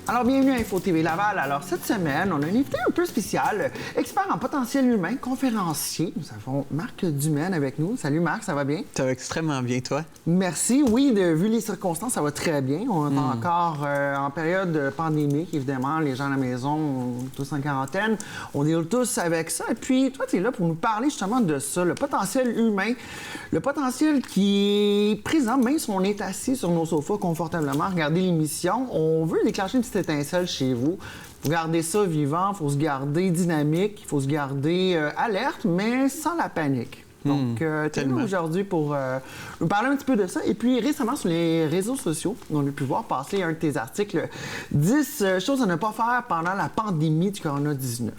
Alors, bienvenue à Info TV Laval. Alors, cette semaine, on a un invité un peu spécial, expert en potentiel humain, conférencier. Nous avons Marc Dumaine avec nous. Salut Marc, ça va bien? Ça va extrêmement bien, toi? Merci. Oui, vu les circonstances, ça va très bien. On est encore en période pandémique, évidemment. Les gens à la maison, tous en quarantaine. On deal tous avec ça. Et puis, toi, tu es là pour nous parler justement de ça, le potentiel humain. Le potentiel qui est présent, même si on est assis sur nos sofas confortablement à regarder l'émission. On veut déclencher une petite étincelle chez vous. Il faut garder ça vivant, il faut se garder dynamique, il faut se garder alerte, mais sans la panique. Donc, tu es là aujourd'hui pour nous parler un petit peu de ça. Et puis, récemment, sur les réseaux sociaux, on a pu voir passer un de tes articles, 10 choses à ne pas faire pendant la pandémie du Corona-19.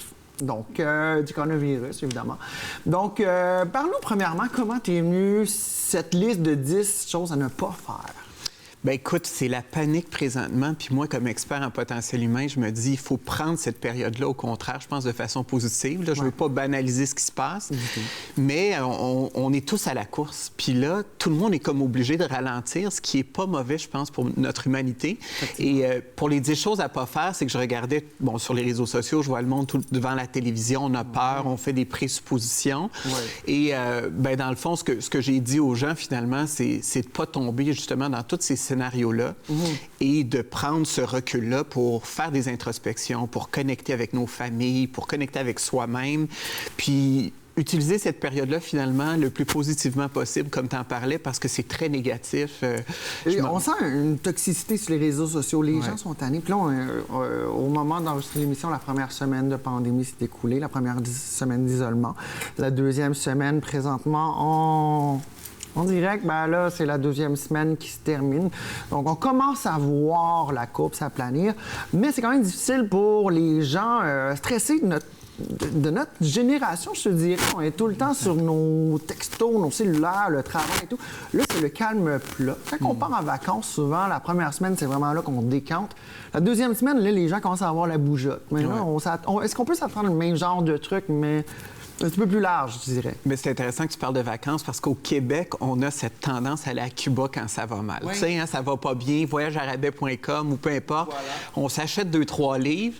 Donc, du coronavirus, évidemment. Donc, parle-nous premièrement, comment t'es venu cette liste de 10 choses à ne pas faire? Bien, écoute, c'est la panique présentement. Puis moi, comme expert en potentiel humain, je me dis, il faut prendre cette période-là, au contraire, je pense, de façon positive. Là, je ne veux pas banaliser ce qui se passe, mais on est tous à la course. Puis là, tout le monde est comme obligé de ralentir, ce qui n'est pas mauvais, je pense, pour notre humanité. Et pour les 10 choses à ne pas faire, c'est que je regardais, bon, sur les réseaux sociaux, je vois le monde devant la télévision, on a peur, on fait des présuppositions. Et bien, dans le fond, ce que j'ai dit aux gens, finalement, c'est de ne pas tomber, justement, dans tous ces scénario-là et de prendre ce recul-là pour faire des introspections, pour connecter avec nos familles, pour connecter avec soi-même, puis utiliser cette période-là, finalement, le plus positivement possible, comme tu en parlais, parce que c'est très négatif. On sent une toxicité sur les réseaux sociaux. Les gens sont tannés. Puis là, au moment d'enregistrer l'émission, la première semaine de pandémie s'est écoulée, la première semaine d'isolement. La deuxième semaine, présentement, on dirait que là, c'est la deuxième semaine qui se termine. Donc, on commence à voir la courbe s'aplanir, mais c'est quand même difficile pour les gens stressés de notre génération, je te dirais. On est tout le temps sur nos textos, nos cellulaires, le travail et tout. Là, c'est le calme plat. Quand on part en vacances, souvent, la première semaine, c'est vraiment là qu'on décante. La deuxième semaine, là, les gens commencent à avoir la bougeotte. Mais là, est-ce qu'on peut s'attendre au même genre de truc, mais un petit peu plus large, je dirais. Mais c'est intéressant que tu parles de vacances parce qu'au Québec, on a cette tendance à aller à Cuba quand ça va mal. Tu sais, ça va pas bien, voyagearabais.com ou peu importe. Voilà. On s'achète 2-3 livres.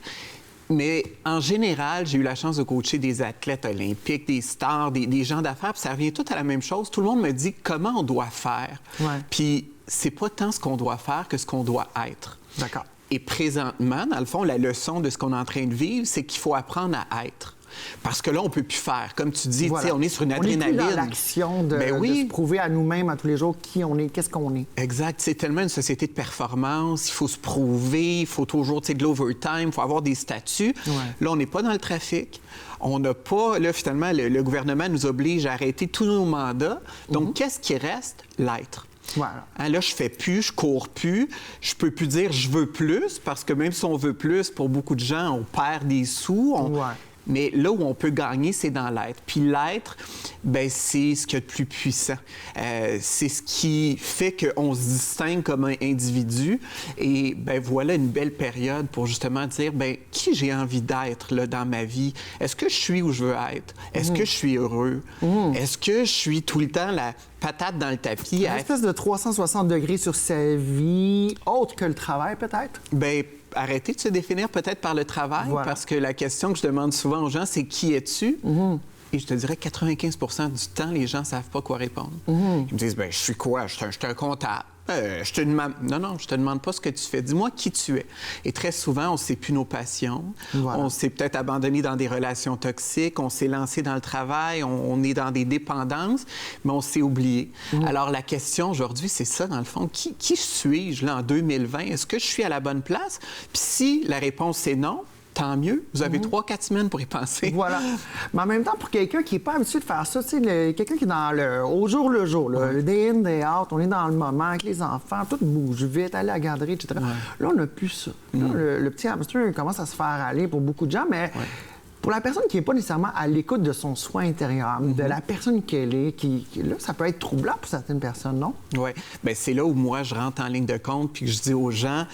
Mais en général, j'ai eu la chance de coacher des athlètes olympiques, des stars, des gens d'affaires, puis ça revient tout à la même chose. Tout le monde me dit comment on doit faire. Puis c'est pas tant ce qu'on doit faire que ce qu'on doit être. D'accord. Et présentement, dans le fond, la leçon de ce qu'on est en train de vivre, c'est qu'il faut apprendre à être. Parce que là, on ne peut plus faire. Comme tu dis, on est sur une adrénaline. On est plus dans l'action de se prouver à nous-mêmes à tous les jours qui on est, qu'est-ce qu'on est. Exact. C'est tellement une société de performance. Il faut se prouver, il faut toujours de l'overtime, il faut avoir des statuts. Là, on n'est pas dans le trafic. On n'a pas... Là, finalement, le gouvernement nous oblige à arrêter tous nos mandats. Donc, qu'est-ce qui reste? L'être. Voilà. Là, je fais plus, je cours plus, je peux plus dire je veux plus, parce que même si on veut plus, pour beaucoup de gens, on perd des sous. Mais là où on peut gagner, c'est dans l'être. Puis l'être, bien, c'est ce qu'il y a de plus puissant. C'est ce qui fait qu'on se distingue comme un individu. Et bien, voilà une belle période pour justement dire, bien, qui j'ai envie d'être là, dans ma vie? Est-ce que je suis où je veux être? Est-ce que je suis heureux? Est-ce que je suis tout le temps la patate dans le tapis? Une espèce de 360 degrés sur sa vie, autre que le travail, peut-être? Bien, arrêter de se définir peut-être par le travail, parce que la question que je demande souvent aux gens, c'est qui es-tu? Et je te dirais que 95 du temps, les gens ne savent pas quoi répondre. Ils me disent, bien, je suis quoi? Je suis un comptable. Je te demande... Non, je te demande pas ce que tu fais. Dis-moi qui tu es. Et très souvent, on ne sait plus nos passions. On s'est peut-être abandonné dans des relations toxiques. On s'est lancé dans le travail. On est dans des dépendances, mais on s'est oublié. Alors, la question aujourd'hui, c'est ça, dans le fond. Qui suis-je là en 2020? Est-ce que je suis à la bonne place? Puis si la réponse c'est non, tant mieux. Vous avez 3-4 semaines pour y penser. Voilà. Mais en même temps, pour quelqu'un qui n'est pas habitué de faire ça, tu sais, quelqu'un qui est dans au jour le jour, le day in, day out, on est dans le moment avec les enfants, tout bouge vite, aller à la garderie, etc. Là, on n'a plus ça. Là, le petit hamster commence à se faire aller pour beaucoup de gens, mais pour la personne qui n'est pas nécessairement à l'écoute de son soi intérieur, de la personne qu'elle est, là, ça peut être troublant pour certaines personnes, non? Oui. Bien, c'est là où moi, je rentre en ligne de compte puis que je dis aux gens,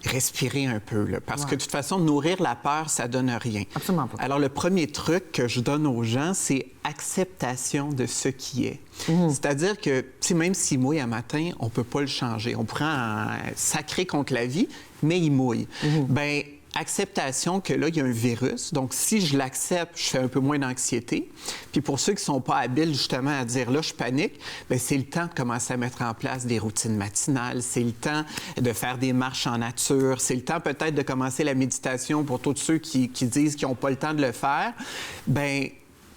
respirer un peu, là, parce que de toute façon, nourrir la peur, ça donne rien. Absolument pas. Alors, le premier truc que je donne aux gens, c'est acceptation de ce qui est. C'est-à-dire que, même s'il mouille un matin, on ne peut pas le changer. On prend un sacré contre la vie, mais il mouille. Bien, acceptation que là, il y a un virus. Donc, si je l'accepte, je fais un peu moins d'anxiété. Puis pour ceux qui ne sont pas habiles, justement, à dire là, je panique, bien, c'est le temps de commencer à mettre en place des routines matinales. C'est le temps de faire des marches en nature. C'est le temps peut-être de commencer la méditation pour tous ceux qui disent qu'ils n'ont pas le temps de le faire. Bien,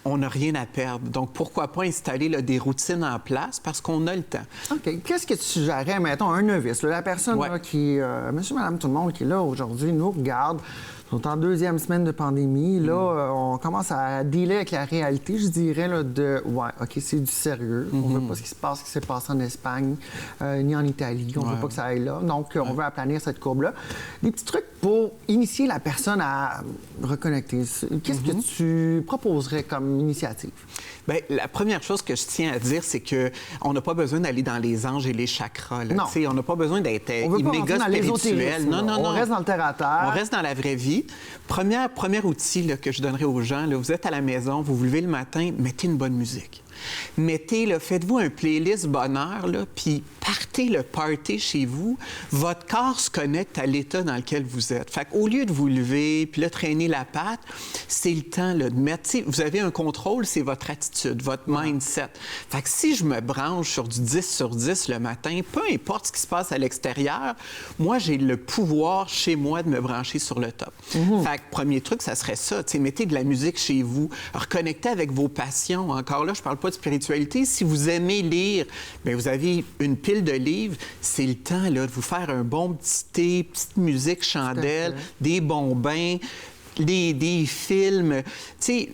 on n'a rien à perdre. Donc, pourquoi pas installer là, des routines en place parce qu'on a le temps. OK. Qu'est-ce que tu suggérerais, mettons, un novice, là, la personne là, qui, monsieur, madame, tout le monde qui est là aujourd'hui, nous regarde, on est en deuxième semaine de pandémie, là, on commence à dealer avec la réalité, je dirais, là, de, OK, c'est du sérieux, on veut pas ce qui s'est passé en Espagne, ni en Italie, on veut pas que ça aille là, donc on veut aplanir cette courbe-là. Des petits trucs pour initier la personne à reconnecter. Qu'est-ce que tu proposerais comme initiative? Bien, la première chose que je tiens à dire, c'est qu'on n'a pas besoin d'aller dans les anges et les chakras. Là. Non. On n'a pas besoin d'être méga spirituel. Non. On reste dans le terre-à-terre. On reste dans la vraie vie. Premier outil là, que je donnerais aux gens, là, vous êtes à la maison, vous vous levez le matin, mettez une bonne musique. Faites-vous un playlist bonheur, là, puis partez le party chez vous. Votre corps se connecte à l'état dans lequel vous êtes. Fait qu'au lieu de vous lever, puis là, traîner la patte, c'est le temps là, de mettre... vous avez un contrôle, c'est votre attitude, votre mindset. Fait que si je me branche sur du 10 sur 10 le matin, peu importe ce qui se passe à l'extérieur, moi, j'ai le pouvoir chez moi de me brancher sur le top. Fait que premier truc, ça serait ça. Mettez de la musique chez vous, reconnectez avec vos passions. Encore là, je parle pas de spiritualité. Si vous aimez lire, bien, vous avez une pile de livres, c'est le temps là, de vous faire un bon petit thé, petite musique chandelle, des bons bains, des films,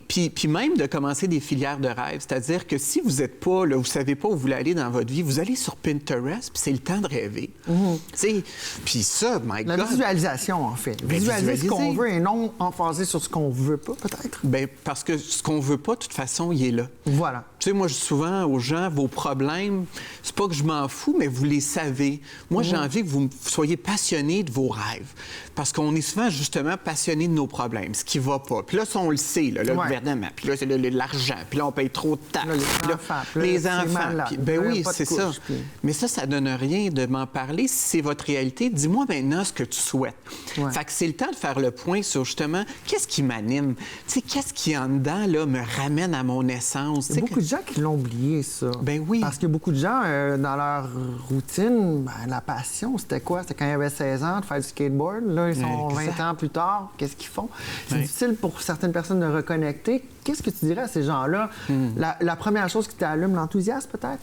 puis même de commencer des filières de rêve. C'est-à-dire que si vous n'êtes pas, là, vous ne savez pas où vous voulez aller dans votre vie, vous allez sur Pinterest, puis c'est le temps de rêver. Puis ça, my God... La visualisation, en fait. Visualiser ce qu'on veut et non emphaser sur ce qu'on ne veut pas, peut-être? Bien, parce que ce qu'on ne veut pas, de toute façon, il est là. Voilà. Tu sais, moi, je dis souvent aux gens, vos problèmes, c'est pas que je m'en fous, mais vous les savez. Moi, j'ai envie que vous soyez passionnés de vos rêves. Parce qu'on est souvent, justement, passionnés de nos problèmes, ce qui va pas. Puis là, ça, on le sait, là, le gouvernement, puis là, c'est l'argent, puis là, on paye trop de taxes. Les enfants. Ben oui, c'est ça. Mais ça donne rien de m'en parler. Si c'est votre réalité, dis-moi maintenant ce que tu souhaites. Fait que c'est le temps de faire le point sur, justement, qu'est-ce qui m'anime? Tu sais, qu'est-ce qui, en dedans, là, me ramène à mon essence? Il y a beaucoup de gens qui l'ont oublié, ça. Ben oui. Parce que beaucoup de gens, dans leur routine, la passion, c'était quoi? C'était quand ils avaient 16 ans de faire du skateboard. Là, ils sont 20 ans plus tard. Qu'est-ce qu'ils font? C'est difficile pour certaines personnes de reconnecter. Qu'est-ce que tu dirais à ces gens-là? La première chose qui t'allume, l'enthousiasme, peut-être?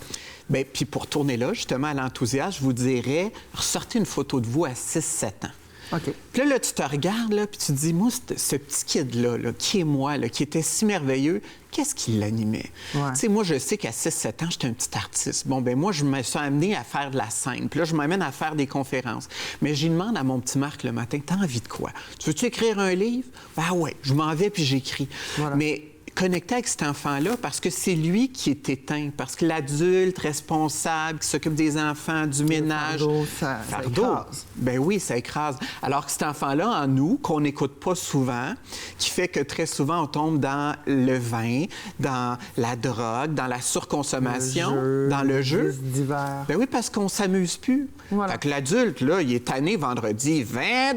Bien, puis pour tourner là, justement, à l'enthousiasme, je vous dirais, ressortez une photo de vous à 6-7 ans. OK. Puis là, tu te regardes, là, puis tu te dis, moi, ce petit kid-là, là, qui est moi, là, qui était si merveilleux, qu'est-ce qui l'animait? Tu sais, moi, je sais qu'à 6-7 ans, j'étais un petit artiste. Bon, ben moi, je me suis amené à faire de la scène. Puis là, je m'amène à faire des conférences. Mais j'y demande à mon petit Marc le matin, t'as envie de quoi? Tu veux-tu écrire un livre? Ben ouais, je m'en vais puis j'écris. Voilà. Mais connecter avec cet enfant-là parce que c'est lui qui est éteint, parce que l'adulte responsable qui s'occupe des enfants, du ménage... Ça écrase. Ben oui, ça écrase. Alors que cet enfant-là, en nous, qu'on n'écoute pas souvent, qui fait que très souvent, on tombe dans le vin, dans la drogue, dans la surconsommation, dans le jeu. Divers. Ben oui, parce qu'on s'amuse plus. Voilà. Fait que l'adulte, là, il est tanné vendredi. Fait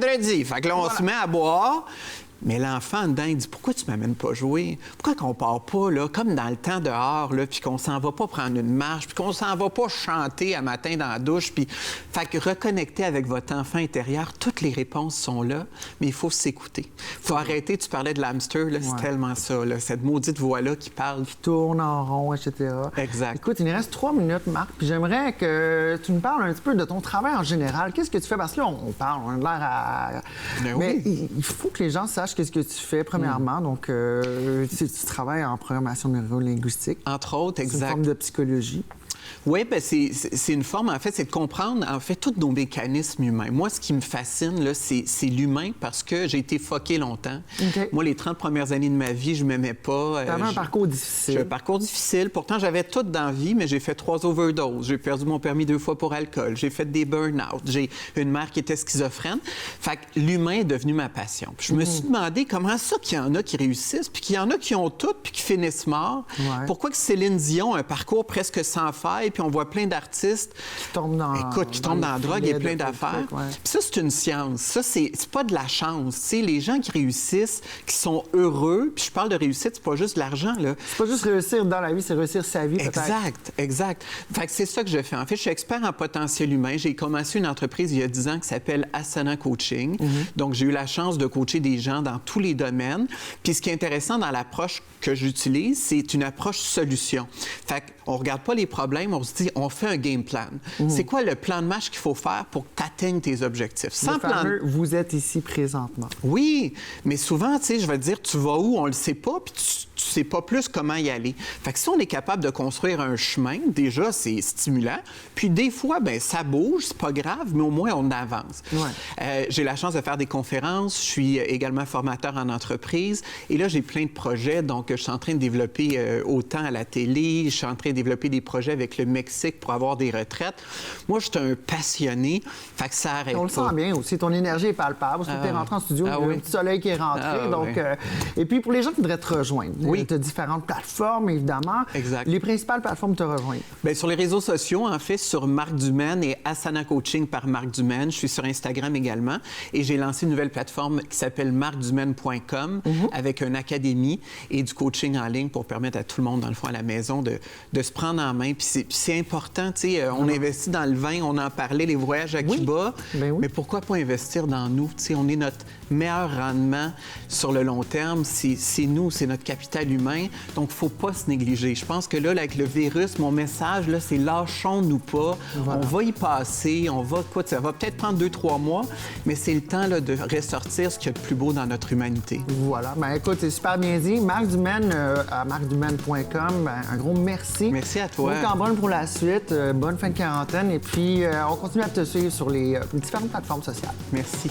que là, on se met à boire. Mais l'enfant, dedans, il dit « Pourquoi tu m'amènes pas jouer? Pourquoi qu'on part pas, là, comme dans le temps dehors, là, puis qu'on s'en va pas prendre une marche, puis qu'on s'en va pas chanter à matin dans la douche? » Puis, fait que reconnecter avec votre enfant intérieur, toutes les réponses sont là, mais il faut s'écouter. Il faut arrêter, tu parlais de l'hamster, là, c'est tellement ça, là, cette maudite voix-là qui parle. Qui tourne en rond, etc. Exact. Écoute, il nous reste 3 minutes, Marc, puis j'aimerais que tu nous parles un petit peu de ton travail en général. Qu'est-ce que tu fais? Parce que là, on parle, on a l'air à... Mais il faut que les gens sachent qu'est-ce que tu fais, premièrement. Donc, tu travailles en programmation neurolinguistique. Entre autres, exact. C'est une forme de psychologie. Oui, bien, c'est une forme, en fait, c'est de comprendre, en fait, tous nos mécanismes humains. Moi, ce qui me fascine, là, c'est l'humain parce que j'ai été fucké longtemps. OK. Moi, les 30 premières années de ma vie, je ne m'aimais pas. Tu avais un parcours difficile. J'ai un parcours difficile. Pourtant, j'avais tout dans la vie, mais j'ai fait 3 overdoses. J'ai perdu mon permis 2 fois pour alcool. J'ai fait des burn-out. J'ai une mère qui était schizophrène. Fait que l'humain est devenu ma passion. Puis je me suis demandé comment ça qu'il y en a qui réussissent, puis qu'il y en a qui ont tout, puis qui finissent morts. Ouais. Pourquoi que Céline Dion a un parcours presque sans faille, puis on voit plein d'artistes Qui tombent dans la drogue et plein d'affaires. Ouais. Puis ça, c'est une science. Ça, c'est pas de la chance. Tu sais, les gens qui réussissent, qui sont heureux, puis je parle de réussite, c'est pas juste de l'argent, là. C'est pas juste réussir dans la vie, c'est réussir sa vie, peut-être. Exact. Fait que c'est ça que je fais. En fait, je suis expert en potentiel humain. J'ai commencé une entreprise il y a 10 ans qui s'appelle Asana Coaching. Donc, j'ai eu la chance de coacher des gens dans tous les domaines. Puis ce qui est intéressant dans l'approche que j'utilise, c'est une approche solution. Fait qu'on regarde pas les problèmes, on se dit, on fait un game plan. C'est quoi le plan de match qu'il faut faire pour que tu atteignes tes objectifs? Le fameux, vous êtes ici présentement. Oui, mais souvent, tu sais, je vais te dire, tu vas où, on le sait pas, puis tu sais pas plus comment y aller. Fait que si on est capable de construire un chemin, déjà, c'est stimulant. Puis des fois, ben ça bouge, c'est pas grave, mais au moins, on avance. Ouais. J'ai la chance de faire des conférences. Je suis également formateur en entreprise. Et là, j'ai plein de projets. Donc, je suis en train de développer autant à la télé. Je suis en train de développer des projets avec le Mexique pour avoir des retraites. Moi, je suis un passionné. Fait que ça arrête pas. On le sent bien aussi. Ton énergie est palpable. Parce que tu es rentré en studio, il y a un petit soleil qui est rentré. Donc, et puis, pour les gens qui voudraient te rejoindre, tu as différentes plateformes, évidemment. Exact. Les principales plateformes te rejoignent? Bien, sur les réseaux sociaux, en fait, sur Marc Dumaine et Asana Coaching par Marc Dumaine. Je suis sur Instagram également. Et j'ai lancé une nouvelle plateforme qui s'appelle marcdumaine.com avec une académie et du coaching en ligne pour permettre à tout le monde, dans le fond, à la maison, de se prendre en main. Puis c'est important, tu sais, on investit dans le vin, on en parlait, les voyages à Cuba. Mais pourquoi pas investir dans nous? Tu sais, on est notre meilleur rendement sur le long terme. C'est nous, c'est notre capital humain. Donc, il ne faut pas se négliger. Je pense que là, avec le virus, mon message, là, c'est lâchons-nous pas. On va y passer. Ça va peut-être prendre 2-3 mois, mais c'est le temps là, de ressortir ce qu'il y a de plus beau dans notre humanité. Voilà. Ben écoute, c'est super bien dit. Marc Dumaine à marcdumaine.com. Un gros merci. Merci à toi. Bon Cambronne pour la suite. Bonne fin de quarantaine. Et puis, on continue à te suivre sur les différentes plateformes sociales. Merci.